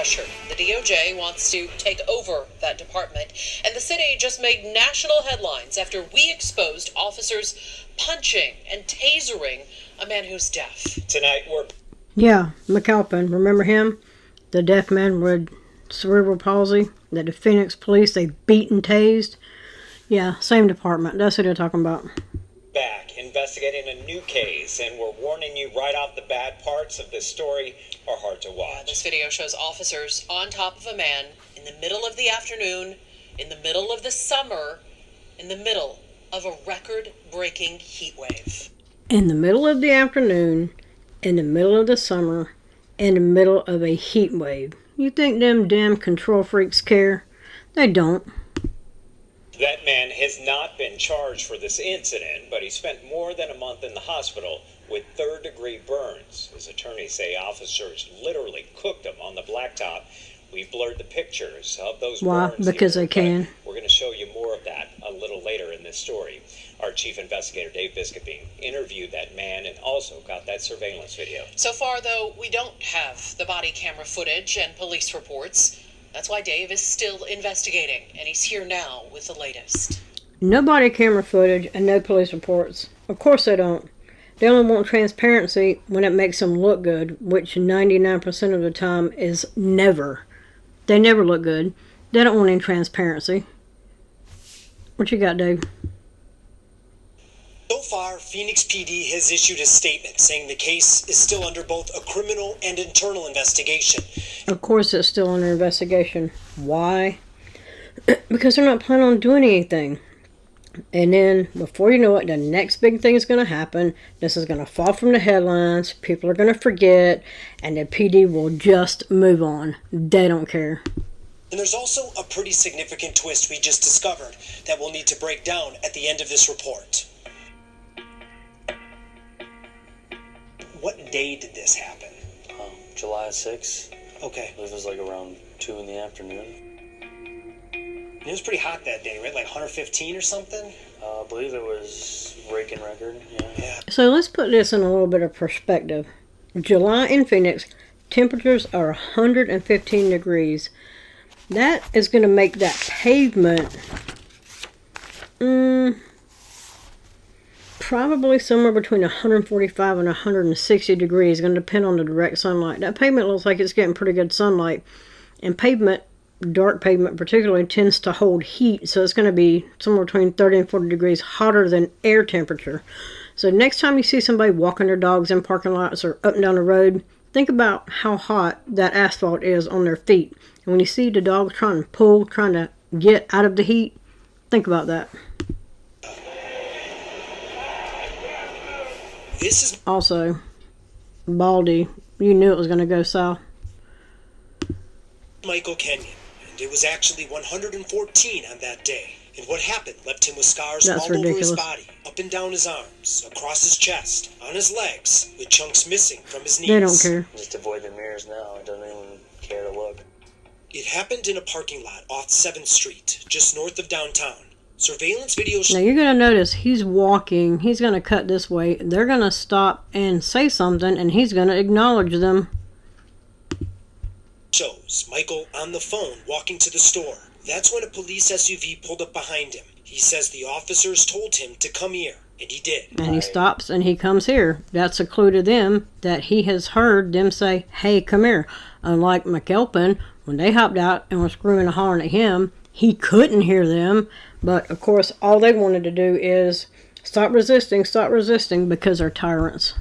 pressure. The DOJ wants to take over that department, and the city just made national headlines after we exposed officers punching and tasering a man who's deaf. Tonight we're... Yeah, McAlpin, remember him? The deaf man with cerebral palsy that the Phoenix police, they beat and tased. Yeah, same department. That's who they're talking about. Back investigating a new case, and we're warning you right off the bat, parts of this story are hard to watch. This video shows officers on top of a man in the middle of the afternoon, in the middle of the summer, in the middle of a record-breaking heat wave. In the middle of the afternoon, in the middle of the summer, in the middle of a heat wave. You think them damn control freaks care? They don't. That man has not been charged for this incident, but he spent more than a month in the hospital with third-degree burns. His attorneys say officers literally cooked him on the blacktop. We've blurred the pictures of those burns. Why? Because they can. We're going to show you more of that a little later in this story. Our chief investigator, Dave Biskuping, interviewed that man and also got that surveillance video. So far, though, we don't have the body camera footage and police reports. That's why Dave is still investigating, and he's here now with the latest. No body camera footage and no police reports. Of course they don't. They only want transparency when it makes them look good, which 99% of the time is never. They never look good. They don't want any transparency. What you got, Dave? So far, Phoenix PD has issued a statement saying the case is still under both a criminal and internal investigation. Of course it's still under investigation. Why? Because they're not planning on doing anything. And then, before you know it, the next big thing is going to happen. This is going to fall from the headlines. People are going to forget. And the PD will just move on. They don't care. And there's also a pretty significant twist we just discovered that we'll need to break down at the end of this report. What day did this happen? July 6th. Okay. I believe it was like around 2 in the afternoon. It was pretty hot that day, right? Like 115 or something? I believe it was breaking record. Yeah. So let's put this in a little bit of perspective. July in Phoenix, temperatures are 115 degrees. That is going to make that pavement probably somewhere between 145 and 160 degrees. It's going to depend on the direct sunlight. That pavement looks like it's getting pretty good sunlight. And pavement, dark pavement particularly, tends to hold heat. So it's going to be somewhere between 30 and 40 degrees hotter than air temperature. So next time you see somebody walking their dogs in parking lots or up and down the road, think about how hot that asphalt is on their feet. And when you see the dogs trying to get out of the heat, think about that. This is Also, Baldy, you knew it was going to go south. Michael Kenyon, and it was actually 114 on that day. And what happened left him with scars That's all ridiculous. over his body, up and down his arms, across his chest, on his legs, with chunks missing from his knees. They don't care. Just avoid the mirrors now. It doesn't even care to look. It happened in a parking lot off 7th Street, just north of downtown. Surveillance video Now you're going to notice he's walking. He's going to cut this way. They're going to stop and say something, and he's going to acknowledge them. shows Michael on the phone walking to the store. That's when a police SUV pulled up behind him. He says the officers told him to come here, and he did. And he stops and he comes here. That's a clue to them that he has heard them say, hey, come here. Unlike McAlpin, when they hopped out and were screaming and hollering at him, he couldn't hear them. But, of course, all they wanted to do is stop resisting, because they're tyrants.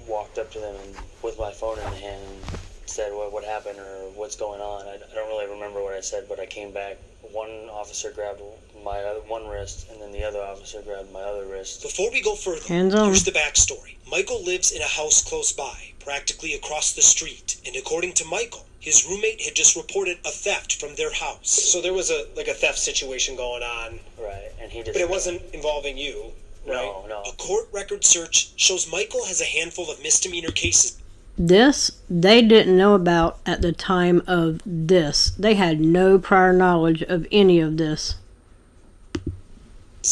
Walked up to them and with my phone in the hand and said what happened or what's going on. I don't really remember what I said, but I came back. One officer grabbed my one wrist, and then the other officer grabbed my other wrist. Before we go further, Hands on. here's the backstory. Michael lives in a house close by, practically across the street. And according to Michael, his roommate had just reported a theft from their house. So there was a theft situation going on. Right, and he just... But it wasn't involving you, right? No. A court record search shows Michael has a handful of misdemeanor cases. This, they didn't know about at the time of this. They had no prior knowledge of any of this.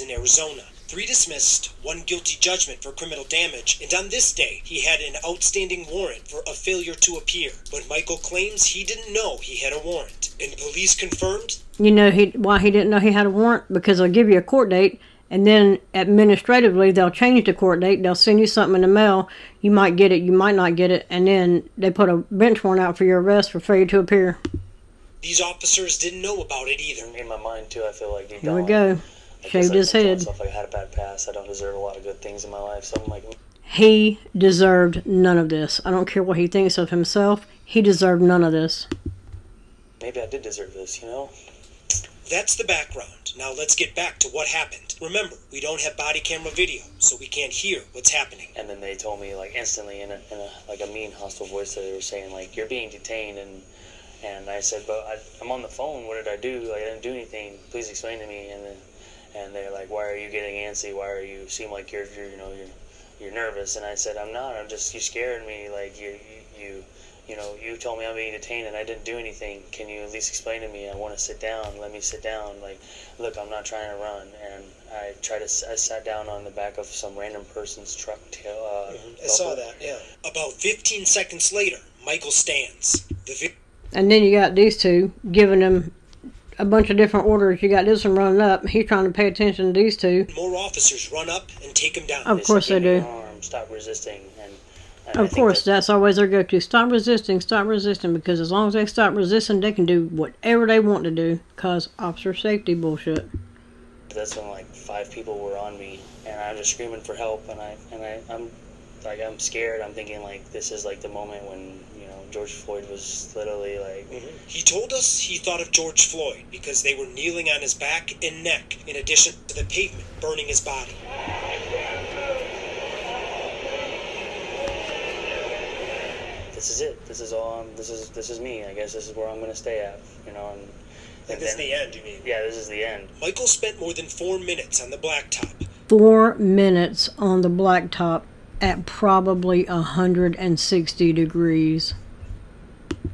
In Arizona. 3 dismissed, 1 guilty judgment for criminal damage, and on this day, he had an outstanding warrant for a failure to appear. But Michael claims he didn't know he had a warrant, and police confirmed. You know why he didn't know he had a warrant? Because they'll give you a court date, and then administratively they'll change the court date. They'll send you something in the mail. You might get it, you might not get it, and then they put a bench warrant out for your arrest for failure to appear. These officers didn't know about it either. In my mind too, I feel like deep Here we down, go. Shaved his head. Like I had a bad past. I don't deserve a lot of good things in my life. So I'm like, He deserved none of this. I don't care what he thinks of himself. He deserved none of this. maybe I did deserve this, you know? That's the background. Now let's get back to what happened. Remember, we don't have body camera video, so we can't hear what's happening. And then they told me, like, instantly in a like a mean, hostile voice that they were saying, like, you're being detained. And I said, but I'm on the phone. What did I do? Like, I didn't do anything. Please explain to me. And they're like, why are you getting antsy? Why are you seem like you're nervous? And I said, I'm not. I'm just, you scared me. Like, you told me I'm being detained and I didn't do anything. Can you at least explain to me? I want to sit down. Let me sit down. Like, look, I'm not trying to run. And I sat down on the back of some random person's truck tail. I saw that, yeah. About 15 seconds later, Michael stands. And then you got these two giving him a bunch of different orders. You got this one running up. He's trying to pay attention to these two. More officers run up and take him down. Of course they do. Stop resisting. And Of course, that's always their go-to. Stop resisting, because as long as they stop resisting, they can do whatever they want to do, cause officer safety bullshit. That's when like 5 people were on me, and I'm just screaming for help, and I'm scared. I'm thinking like this is like the moment when George Floyd was literally like. He told us he thought of George Floyd because they were kneeling on his back and neck, in addition to the pavement burning his body. This is it. This is all. This is me. I guess this is where I'm gonna stay at. And this is the end, you mean? Yeah, this is the end. Michael spent more than 4 minutes on the blacktop. 4 minutes on the blacktop at probably 160 degrees.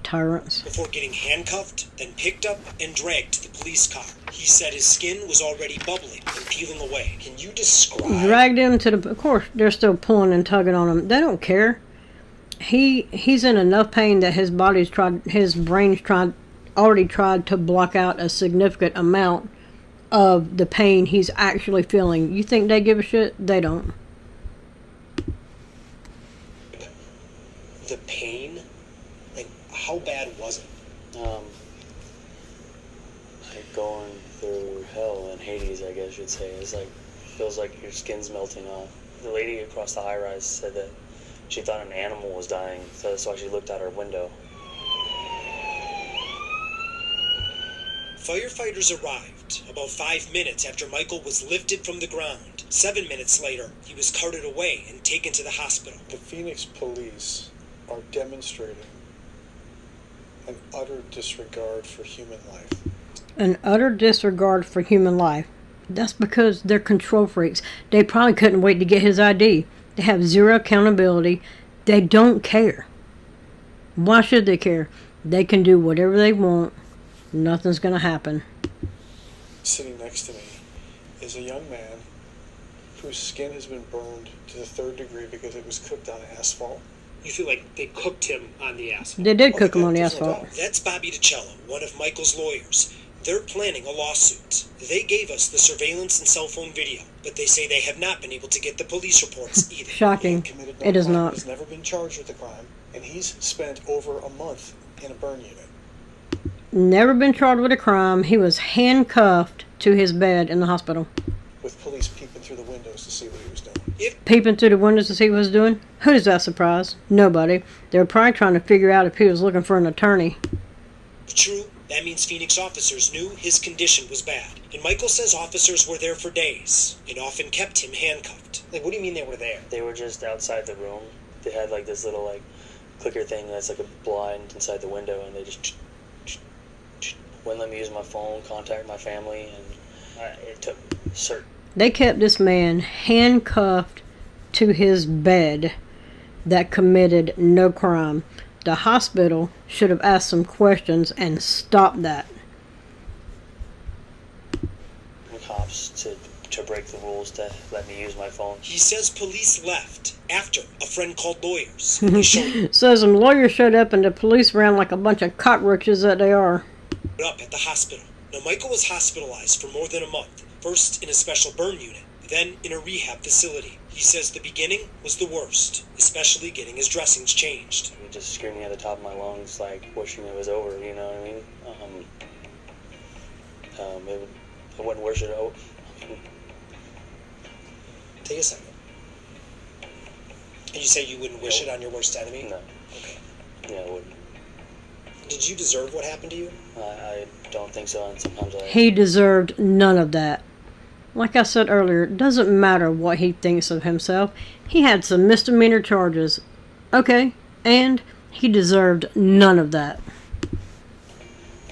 Tyrants. Before getting handcuffed, then picked up and dragged to the police car. He said his skin was already bubbling and peeling away. Can you describe? Dragged him to the. Of course, they're still pulling and tugging on him. They don't care. He's in enough pain that his brain's already tried to block out a significant amount of the pain he's actually feeling. You think they give a shit? They don't. The pain? Like, how bad was it? Like going through hell in Hades, I guess you'd say. It's like, feels like your skin's melting off. The lady across the high-rise said that she thought an animal was dying, so that's why she looked out her window. Firefighters arrived about 5 minutes after Michael was lifted from the ground. 7 minutes later, he was carted away and taken to the hospital. The Phoenix police are demonstrating an utter disregard for human life. An utter disregard for human life. That's because they're control freaks. They probably couldn't wait to get his ID. They have zero accountability. They don't care. Why should they care? They can do whatever they want. Nothing's going to happen. Sitting next to me is a young man whose skin has been burned to the 3rd degree because it was cooked on asphalt. You feel like they cooked him on the asphalt? They did cook him on the asphalt. That's Bobby DiCello, one of Michael's lawyers. They're planning a lawsuit. They gave us the surveillance and cell phone video, but they say they have not been able to get the police reports either. Shocking. It is not. He's never been charged with the crime, and he's spent over a month in a burn unit. Never been charged with a crime. He was handcuffed to his bed in the hospital. With police peeping through the windows to see what he was doing. Peeping through the windows to see what he was doing? Who does that surprise? Nobody. They were probably trying to figure out if he was looking for an attorney. True. That means Phoenix officers knew his condition was bad. And Michael says officers were there for days and often kept him handcuffed. Like, what do you mean they were there? They were just outside the room. They had like this little like clicker thing that's like a blind inside the window, and they just wouldn't let me use my phone, contact my family, and it took certain. They kept this man handcuffed to his bed that committed no crime. The hospital should have asked some questions and stopped that. Cops to to break the rules to let me use my phone. He says police left after a friend called lawyers. They showed So some lawyers showed up and the police ran like a bunch of cockroaches that they are. up at the hospital. Now, Michael was hospitalized for more than a month, first in a special burn unit, then in a rehab facility. He says the beginning was the worst, especially getting his dressings changed. Just screaming at the top of my lungs, like wishing it was over, you know what I mean? I wouldn't wish it over. Take a second. And you say you wouldn't wish it on your worst enemy? No. Okay. Yeah, I wouldn't. Did you deserve what happened to you? I don't think so, and sometimes I... He deserved none of that. Like I said earlier, it doesn't matter what he thinks of himself. He had some misdemeanor charges. Okay, and he deserved none of that.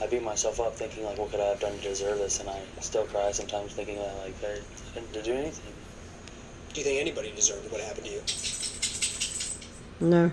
I beat myself up thinking, like, what could I have done to deserve this? And I still cry sometimes thinking that, like, I didn't do anything. Do you think anybody deserved what happened to you? No.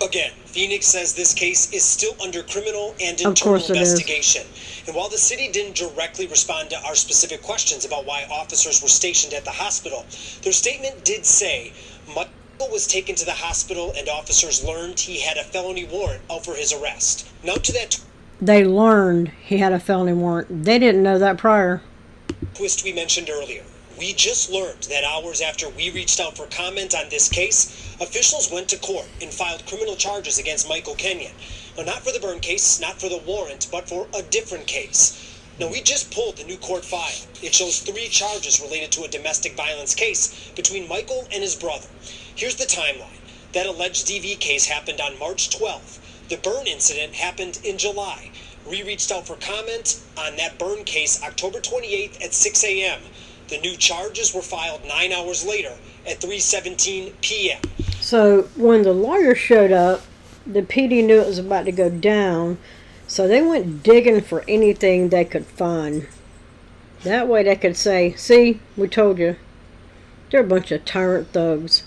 Again, Phoenix says this case is still under criminal and Of internal course it is. investigation. And while the city didn't directly respond to our specific questions about why officers were stationed at the hospital, their statement did say Michael was taken to the hospital and officers learned he had a felony warrant out for his arrest. Now to that They learned he had a felony warrant. They didn't know that prior. twist we mentioned earlier. We just learned that hours after we reached out for comment on this case, officials went to court and filed criminal charges against Michael Kenyon. Now, not for the burn case, not for the warrant, but for a different case. Now, we just pulled the new court file. It shows 3 charges related to a domestic violence case between Michael and his brother. Here's the timeline. That alleged DV case happened on March 12th. The burn incident happened in July. We reached out for comment on that burn case October 28th at 6 a.m. The new charges were filed 9 hours later at 3:17 p.m. So when the lawyer showed up, the PD knew it was about to go down, so they went digging for anything they could find. That way they could say, see, we told you. They're a bunch of tyrant thugs.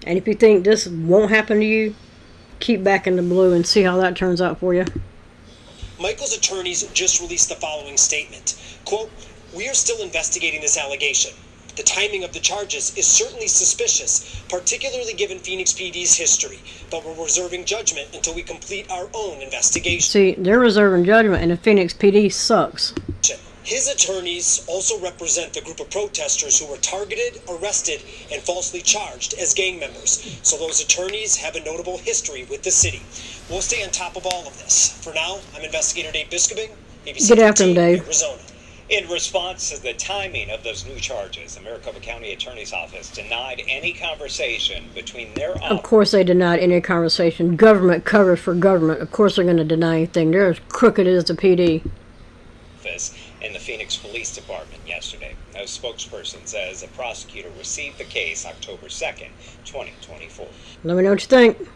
And if you think this won't happen to you, keep back in the blue and see how that turns out for you. Michael's attorneys just released the following statement. Quote, "We are still investigating this allegation. The timing of the charges is certainly suspicious, particularly given Phoenix PD's history, but we're reserving judgment until we complete our own investigation." See, they're reserving judgment, and the Phoenix PD sucks. His attorneys also represent the group of protesters who were targeted, arrested, and falsely charged as gang members. So those attorneys have a notable history with the city. We'll stay on top of all of this. For now, I'm Investigator Dave Biskobing, ABC Get after him, 13, Dave. Arizona. In response to the timing of those new charges, the Maricopa County Attorney's Office denied any conversation between their Of office course they denied any conversation. Government covers for government. Of course they're going to deny anything. They're as crooked as the PD. and the Phoenix Police Department yesterday. A spokesperson says a prosecutor received the case October 2nd, 2024. Let me know what you think.